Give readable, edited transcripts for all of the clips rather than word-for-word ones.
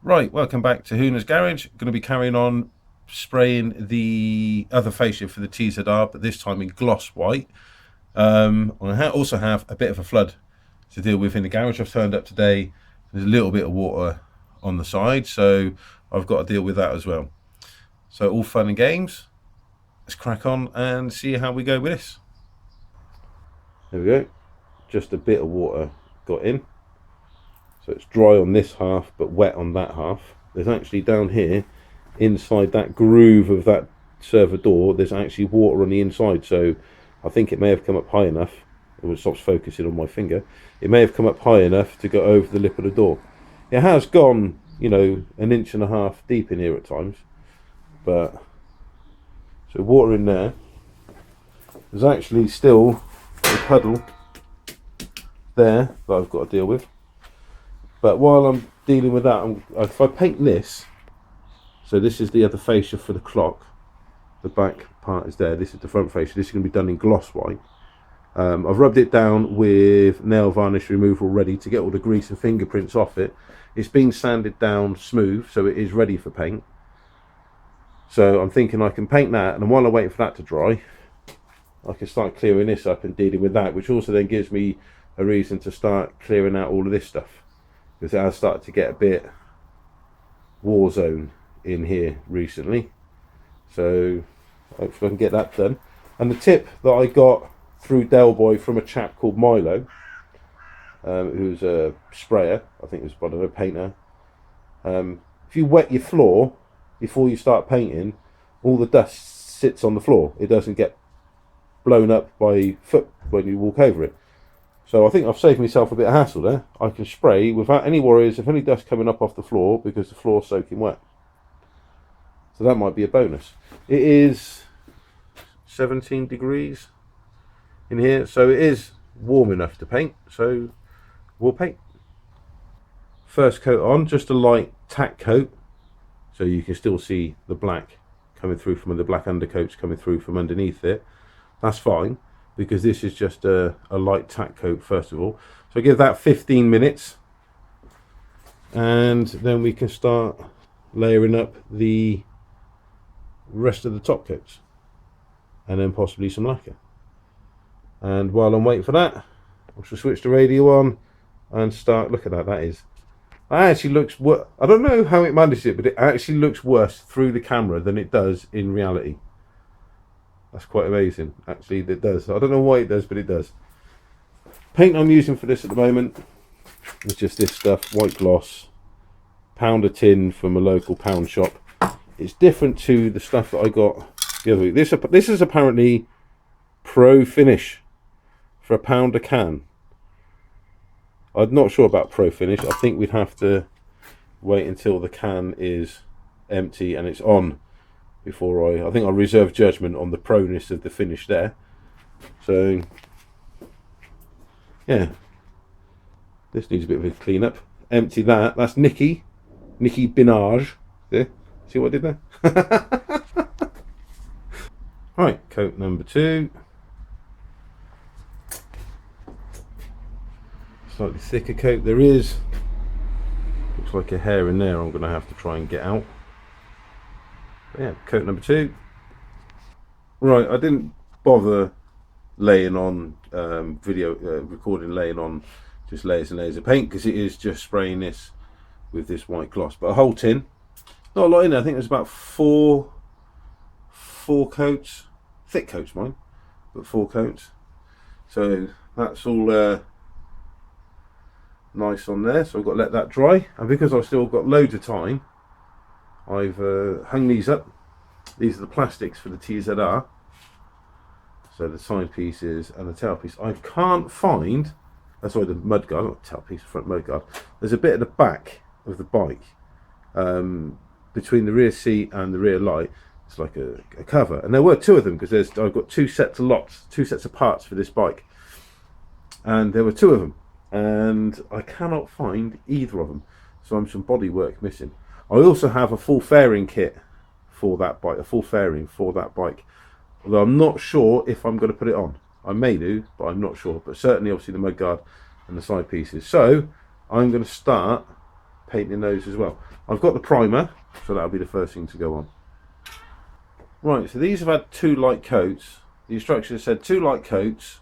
Right, welcome back to Hooner's Garage. Going to be carrying on spraying the other fascia for the TZR, but this time in gloss white. I also have a bit of a flood to deal with in the garage. I've turned up today. There's a little bit of water on the side, so I've got to deal with that as well. So all fun and games. Let's crack on and see how we go with this. There we go. Just a bit of water got in. So it's dry on this half, but wet on that half. There's actually down here, inside that groove of that server door, there's actually water on the inside. So I think it may have come up high enough. It stops focusing on my finger. It may have come up high enough to go over the lip of the door. It has gone, you know, 1.5 inches deep in here at times. But, so water in there. There's actually still a puddle there that I've got to deal with. But while I'm dealing with that, if I paint this, so this is the other fascia for the clock, the back part is there, this is the front fascia, this is going to be done in gloss white. I've rubbed it down with nail varnish removal ready to get all the grease and fingerprints off it. It's been sanded down smooth, so it is ready for paint. So I'm thinking I can paint that, and while I'm waiting for that to dry, I can start clearing this up and dealing with that, which also then gives me a reason to start clearing out all of this stuff. Because it has started to get a bit war zone in here recently, so hopefully I can get that done. And the tip that I got through Del Boy from a chap called Milo, who's a sprayer, I think it was, I don't know, painter. If you wet your floor before you start painting, all the dust sits on the floor. It doesn't get blown up by foot when you walk over it. So I think I've saved myself a bit of hassle there. I can spray without any worries of any dust coming up off the floor because the floor's soaking wet. So that might be a bonus. It is 17 degrees in here, so it is warm enough to paint. So we'll paint. First coat on, just a light tack coat, so you can still see the black coming through from the black undercoats coming through from underneath it. That's fine, because this is just a light tack coat first of all. So I give that 15 minutes and then we can start layering up the rest of the top coats and then possibly some lacquer. And while I'm waiting for that, I shall switch the radio on and start. Look at that, that actually looks, I don't know how it manages it, but it actually looks worse through the camera than it does in reality. That's quite amazing, actually. It does. I don't know why it does, but it does. Paint I'm using for this at the moment is just this stuff, white gloss, pound a tin from a local pound shop. It's different to the stuff that I got the other week. This is apparently pro finish for £1 a can. I'm not sure about pro finish. I think we'd have to wait until the can is empty and it's on before I think I'll reserve judgment on the proness of the finish there. So yeah, this needs a bit of a clean up. Empty that. That's Nicky Binage. There, see what I did there? Right, coat number 2. Slightly thicker coat. There is, looks like a hair in there I'm going to have to try and get out. Yeah, coat number 2. Right, I didn't bother laying on recording laying on just layers and layers of paint because it is just spraying this with this white gloss. But a whole tin, not a lot in there. I think there's about four coats, thick coats mine, but 4 coats. So that's all nice on there. So I've got to let that dry, and because I've still got loads of time, I've hung these up. These are the plastics for the TZR. So the side pieces and the tail piece. I can't find, sorry, the mud guard, not tail piece, front mud guard. There's a bit at the back of the bike, between the rear seat and the rear light. It's like a cover, and there were 2 of them because I've got 2 sets of parts for this bike, and there were 2 of them, and I cannot find either of them. So I'm some body work missing. I also have a full fairing kit for that bike, a full fairing for that bike, although I'm not sure if I'm going to put it on. I may do, but I'm not sure. But certainly obviously the mudguard and the side pieces. So I'm going to start painting those as well. I've got the primer, so that'll be the first thing to go on. Right, so these have had 2 light coats. The instructions said 2 light coats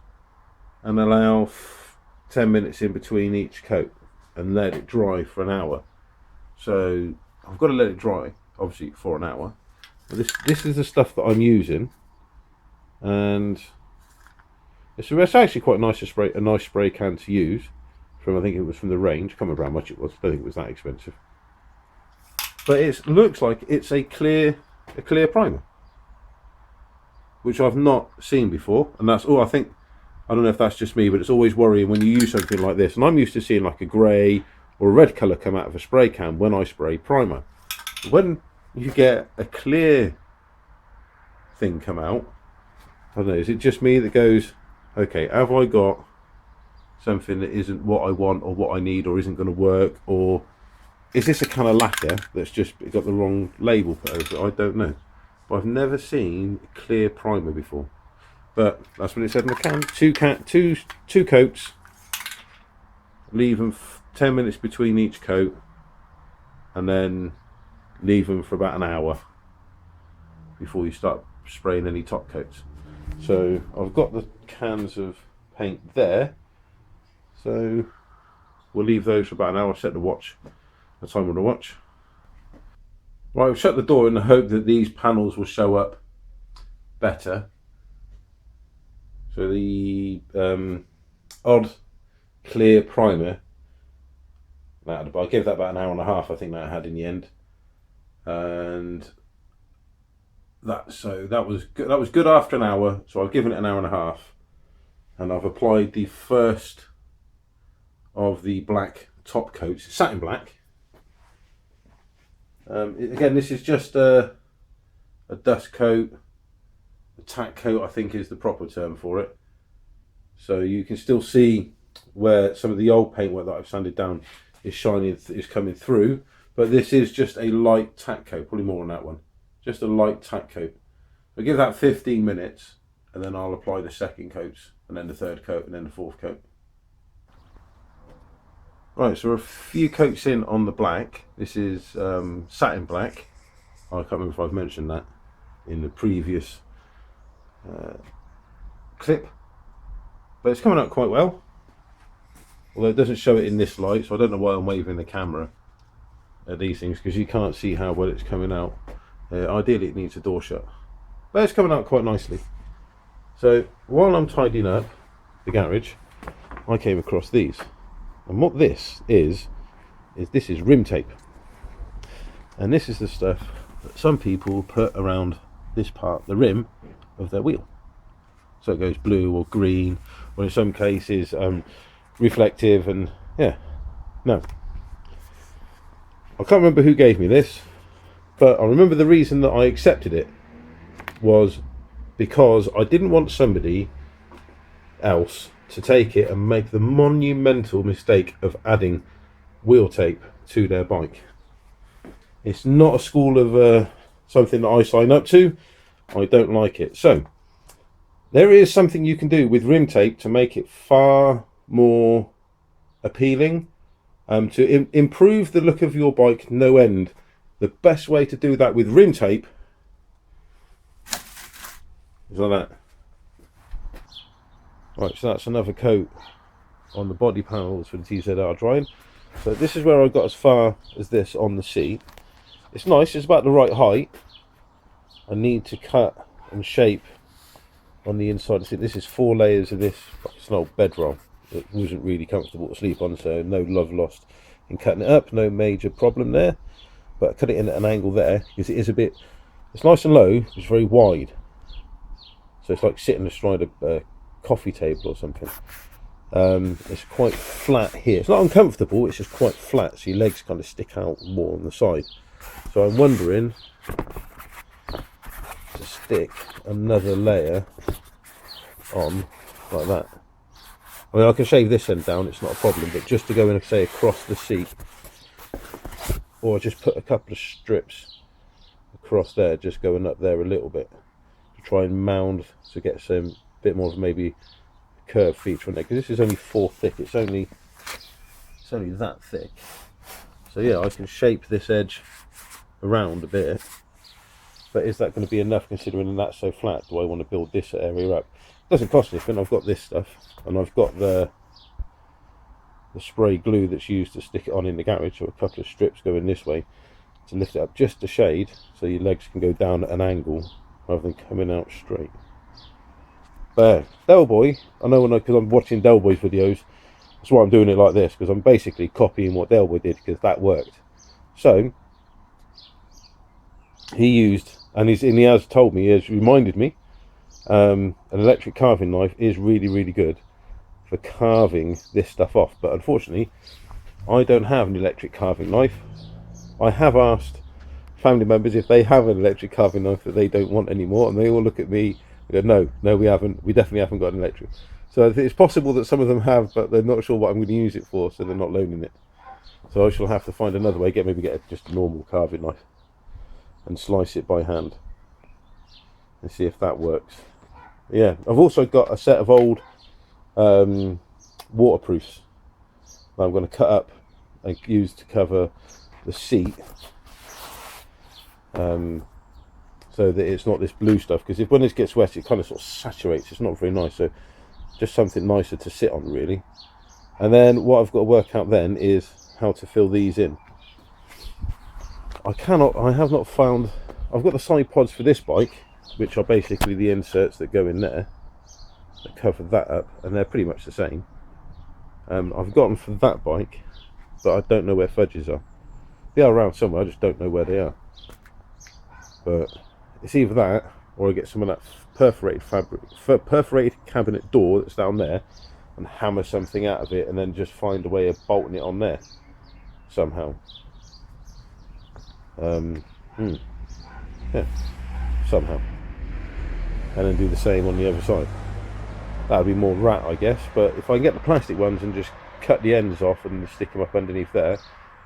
and allow 10 minutes in between each coat and let it dry for an hour. So I've got to let it dry, obviously, for an hour. But this is the stuff that I'm using, and it's actually quite nice to spray, a nice spray can to use. From, I think it was from the range. I can't remember how much it was. I don't think it was that expensive. But it looks like it's a clear primer, which I've not seen before. And that's all. I don't know if that's just me, but it's always worrying when you use something like this. And I'm used to seeing like a grey or a red colour come out of a spray can when I spray primer. When you get a clear thing come out, I don't know, is it just me that goes, okay, have I got something that isn't what I want or what I need, or isn't going to work, or is this a kind of lacquer that's just got the wrong label put over it? I don't know. But I've never seen a clear primer before. But that's what it said in the can. Two coats. Leave them 10 minutes between each coat, and then leave them for about an hour before you start spraying any top coats. So I've got the cans of paint there. So we'll leave those for about an hour. Set the watch, the time on the watch. Right, I've shut the door in the hope that these panels will show up better. So the odd clear primer, I gave that about an hour and a half. I think that I had in the end, and that was good. That was good after an hour. So I've given it an hour and a half, and I've applied the first of the black top coats, satin black. Again, this is just a dust coat. A tack coat, I think, is the proper term for it. So you can still see where some of the old paintwork that I've sanded down is shining, is coming through. But this is just a light tack coat, probably more on that one. Just a light tack coat. I'll give that 15 minutes, and then I'll apply the second coats, and then the third coat, and then the fourth coat. Right, so we're a few coats in on the black. This is satin black. I can't remember if I've mentioned that in the previous clip, but it's coming out quite well, although it doesn't show it in this light, so I don't know why I'm waving the camera at these things, because you can't see how well it's coming out. Ideally it needs a door shut, but it's coming out quite nicely. So while I'm tidying up the garage, I came across these, and what this is this is rim tape, and this is the stuff that some people put around this part, the rim of their wheel, so it goes blue or green, or in some cases reflective. And yeah, no, I can't remember who gave me this, but I remember the reason that I accepted it was because I didn't want somebody else to take it and make the monumental mistake of adding wheel tape to their bike. It's not a school of something that I sign up to. I don't like it. So there is something you can do with rim tape to make it far more appealing, to improve the look of your bike no end. The best way to do that with rim tape is like that. Right, so that's another coat on the body panels for the TZR drying. So this is where I got as far as this on the seat. It's nice, it's about the right height. I need to cut and shape on the inside of the seat. This is 4 layers of this. It's an old bedroll. It wasn't really comfortable to sleep on, so no love lost in cutting it up. No major problem there. But I cut it in at an angle there because it is a bit, it's nice and low, it's very wide. So it's like sitting astride a coffee table or something. It's quite flat here. It's not uncomfortable, it's just quite flat, so your legs kind of stick out more on the side. So I'm wondering to stick another layer on like that. I mean, I can shave this end down, it's not a problem, but just to go in, say, across the seat, or just put a couple of strips across there, just going up there a little bit to try and mound to get some bit more of maybe curved feature on there, because this is only 4 thick. It's only that thick, So yeah, I can shape this edge around a bit, but is that going to be enough considering that's so flat? Do I want to build this area up? It doesn't cost anything. I've got this stuff, and I've got the spray glue that's used to stick it on in the garage, so a couple of strips going this way to lift it up just a shade, so your legs can go down at an angle rather than coming out straight. But Del Boy, I know because I'm watching Del Boy's videos, that's why I'm doing it like this, because I'm basically copying what Del Boy did, because that worked. So he used, and he has told me, he has reminded me, an electric carving knife is really, really good for carving this stuff off. But unfortunately, I don't have an electric carving knife. I have asked family members if they have an electric carving knife that they don't want anymore, and they all look at me and go, no, we haven't. We definitely haven't got an electric. So it's possible that some of them have, but they're not sure what I'm going to use it for, so they're not loaning it. So I shall have to find another way, maybe get just a normal carving knife and slice it by hand and see if that works. Yeah, I've also got a set of old waterproofs that I'm going to cut up and use to cover the seat, so that it's not this blue stuff, because when it gets wet it kind of sort of saturates. It's not very nice, so just something nicer to sit on really. And then what I've got to work out then is how to fill these in. I have not found. I've got the side pods for this bike, which are basically the inserts that go in there that cover that up, and they're pretty much the same. I've got them for that bike, but I don't know where fudges are. They are around somewhere, I just don't know where they are. But it's either that, or I get some of that perforated cabinet door that's down there and hammer something out of it, and then just find a way of bolting it on there somehow. Yeah, somehow, and then do the same on the other side. That would be more rat, I guess, but if I can get the plastic ones and just cut the ends off and stick them up underneath there,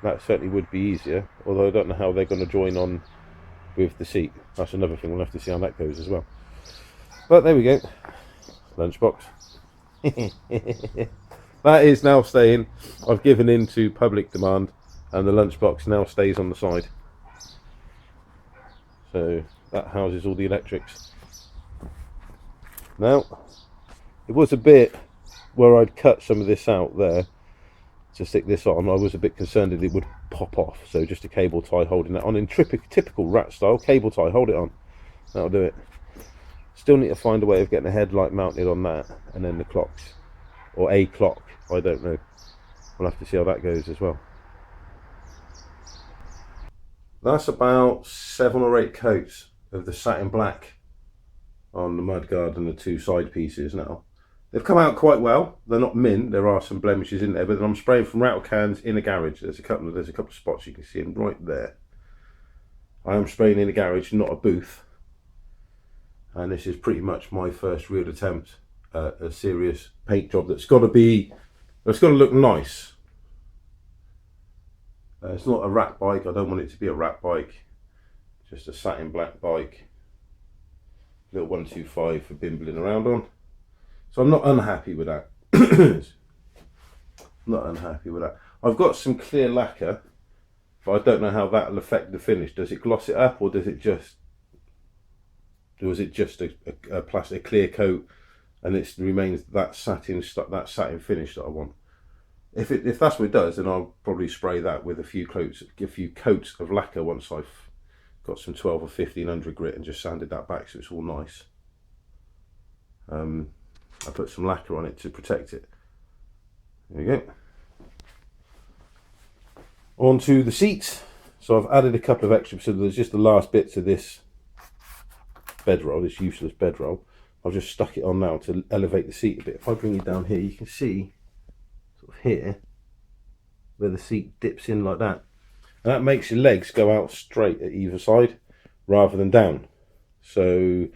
that certainly would be easier, although I don't know how they're going to join on with the seat. That's another thing, we'll have to see how that goes as well. But there we go, lunchbox. That is now staying. I've given in to public demand, and the lunchbox now stays on the side. So that houses all the electrics. Now, it was a bit where I'd cut some of this out there to stick this on. I was a bit concerned that it would pop off, so just a cable tie holding that on in typical rat style. Cable tie, hold it on, that'll do it. Still need to find a way of getting a headlight mounted on that, and then the clocks, or a clock, I don't know. We'll have to see how that goes as well. That's about 7 or 8 coats of the satin black on the mudguard and the 2 side pieces now. They've come out quite well. They're not mint, there are some blemishes in there, but I'm spraying from rattle cans in a garage. There's a couple of spots you can see them right there. I am spraying in a garage, not a booth. And this is pretty much my first real attempt at a serious paint job that's got to look nice. It's not a rat bike. I don't want it to be a rat bike. Just a satin black bike. Little 125 for bimbling around on. So I'm not unhappy with that. Not unhappy with that. I've got some clear lacquer, but I don't know how that will affect the finish. Does it gloss it up, or does it just a plastic clear coat, and it remains that satin finish that I want? If that's what it does, then I'll probably spray that with a few coats of lacquer once I've got some 12 or 1500 grit and just sanded that back so it's all nice. I put some lacquer on it to protect it. There we go. On to the seats. So I've added a couple of extra, so there's just the last bits of this bedroll, this useless bedroll. I've just stuck it on now to elevate the seat a bit. If I bring you down here, you can see sort of here where the seat dips in like that. And that makes your legs go out straight at either side rather than down. So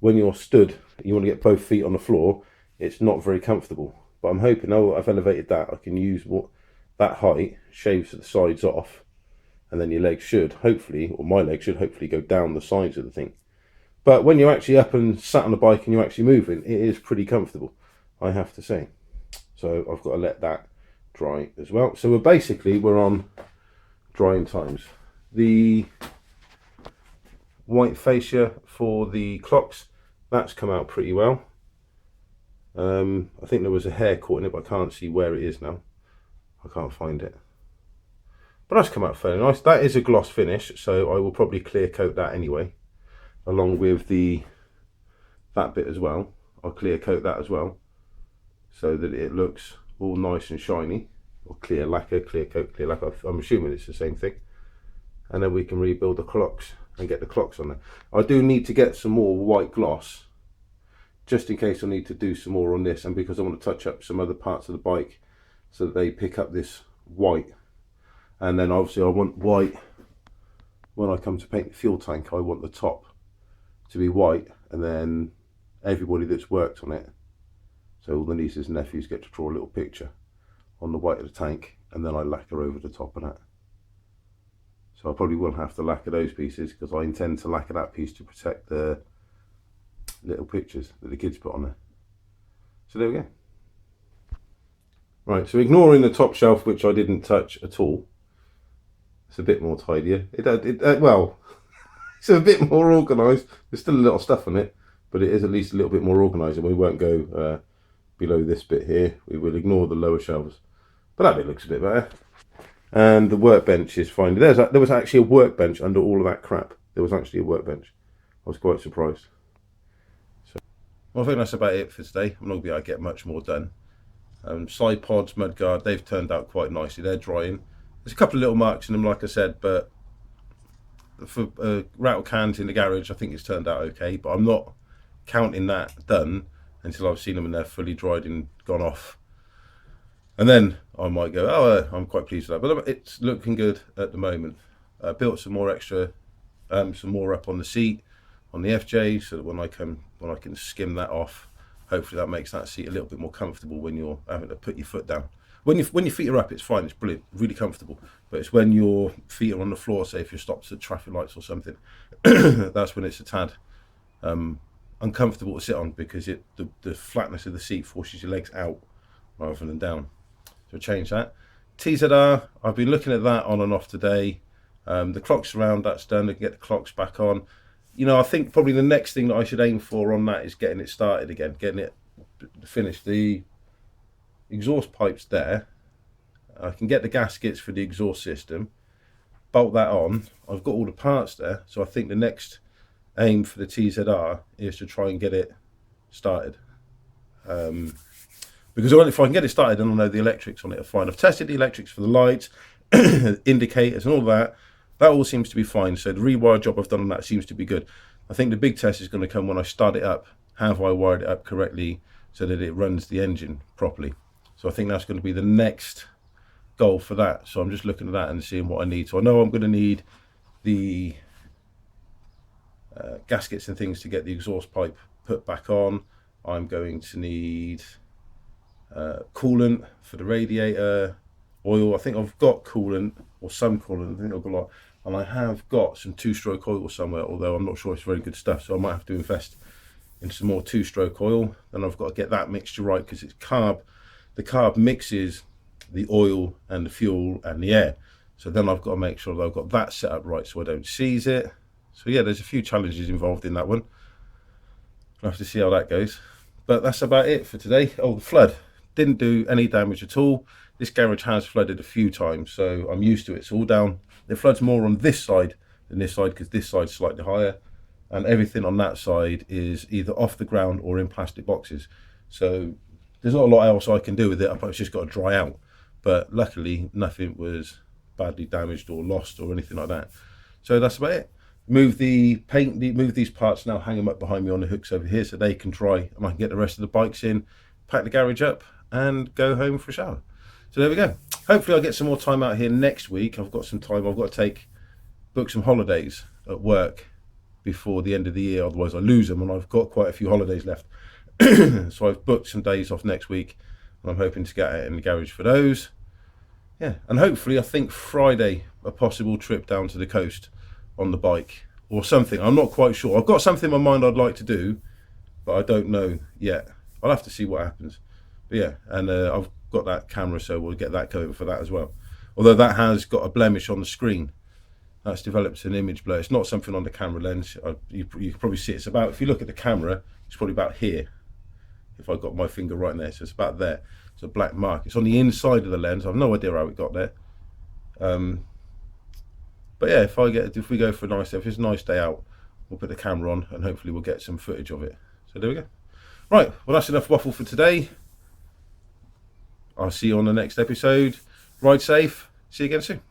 when you're stood, you want to get both feet on the floor, it's not very comfortable. But I'm hoping now I've elevated that, I can use that height, shaves the sides off, and then your legs should hopefully, or my legs should hopefully go down the sides of the thing. But when you're actually up and sat on the bike and you're actually moving, it is pretty comfortable, I have to say. So I've got to let that dry as well. So we're on drying times. The white fascia for the clocks, that's come out pretty well. I think there was a hair caught in it, but I can't see where it is now. I can't find it. But that's come out fairly nice. That is a gloss finish, so I will probably clear coat that anyway, along with that bit as well. I'll clear coat that as well, so that it looks all nice and shiny. Or clear lacquer, clear coat, clear lacquer. I'm assuming it's the same thing. And then we can rebuild the clocks and get the clocks on there. I do need to get some more white gloss, just in case I need to do some more on this, and because I want to touch up some other parts of the bike so that they pick up this white. And then obviously I want white when I come to paint the fuel tank. I want the top to be white, and then everybody that's worked on it, so all the nieces and nephews, get to draw a little picture on the white of the tank, and then I lacquer over the top of that. So I probably will have to lacquer those pieces, because I intend to lacquer that piece to protect the little pictures that the kids put on there. So there we go. Right, so ignoring the top shelf, which I didn't touch at all, it's a bit more tidier. Well, it's a bit more organised. There's still a lot of stuff on it, but it is at least a little bit more organised, and we won't go below this bit here. We will ignore the lower shelves, but that bit looks a bit better. And the workbench is fine. There was actually a workbench under all of that crap. There was actually a workbench. I was quite surprised. So, well, I think that's about it for today. I'm not going to be able to get much more done. Side pods, mudguard, they've turned out quite nicely. They're drying. There's a couple of little marks in them, like I said, but for rattle cans in the garage, I think it's turned out okay. But I'm not counting that done until I've seen them and they're fully dried and gone off. And then I might go, oh, I'm quite pleased with that. But it's looking good at the moment. Built some more extra, some more up on the seat, on the FJ, so that when I can skim that off, hopefully that makes that seat a little bit more comfortable when you're having to put your foot down. When your feet are up, it's fine, it's brilliant, really comfortable. But it's when your feet are on the floor, say if you're stopped at traffic lights or something, that's when it's a tad uncomfortable to sit on, because the flatness of the seat forces your legs out rather than down. So change that. TZR, I've been looking at that on and off today. The clocks around, that's done. I can get the clocks back on. You know, I think probably the next thing that I should aim for on that is getting it started again, getting it finished. The exhaust pipes there. I can get the gaskets for the exhaust system, bolt that on. I've got all the parts there, so I think the next aim for the TZR is to try and get it started. Because if I can get it started, then I'll know the electrics on it are fine. I've tested the electrics for the lights, indicators and all that. That all seems to be fine. So the rewire job I've done on that seems to be good. I think the big test is going to come when I start it up. Have I wired it up correctly so that it runs the engine properly? So I think that's going to be the next goal for that. So I'm just looking at that and seeing what I need. So I know I'm going to need the gaskets and things to get the exhaust pipe put back on. I'm going to need coolant for the radiator, oil. I think I've got coolant, or some coolant. I think I've got a lot, and I have got some two-stroke oil somewhere, although I'm not sure it's very good stuff, so I might have to invest in some more two-stroke oil. Then I've got to get that mixture right, because it's carb. The carb mixes the oil and the fuel and the air, so then I've got to make sure that I've got that set up right so I don't seize it. So yeah, there's a few challenges involved in that one. I'll have to see how that goes, but that's about it for today. Oh, the flood didn't do any damage at all. This garage has flooded a few times, so I'm used to it. It's all down. It floods more on this side than this side, because this side's slightly higher, and everything on that side is either off the ground or in plastic boxes. So there's not a lot else I can do with it. I've just got to dry out. But luckily, nothing was badly damaged or lost or anything like that. So that's about it. Move the paint, move these parts now, hang them up behind me on the hooks over here so they can dry, and I can get the rest of the bikes in, pack the garage up, and go home for a shower. So there we go. Hopefully I'll get some more time out here next week. I've got some time. I've got to book some holidays at work before the end of the year, otherwise I lose them, and I've got quite a few holidays left. So I've booked some days off next week, and I'm hoping to get out in the garage for those. Yeah, and hopefully I think Friday a possible trip down to the coast on the bike or something. I'm not quite sure. I've got something in my mind I'd like to do, but I don't know yet. I'll have to see what happens. But yeah, and I've got that camera, so we'll get that going for that as well. although that has got a blemish on the screen. That's developed an image blur. It's not something on the camera lens. You can probably see it's about, if you look at the camera, it's probably about here. If I got my finger right in there, so it's about there. It's a black mark. It's on the inside of the lens. I've no idea how it got there. But yeah, if we go for a nice day, if it's a nice day out, we'll put the camera on and hopefully we'll get some footage of it. So there we go. Right, well that's enough waffle for today. I'll see you on the next episode. Ride safe. See you again soon.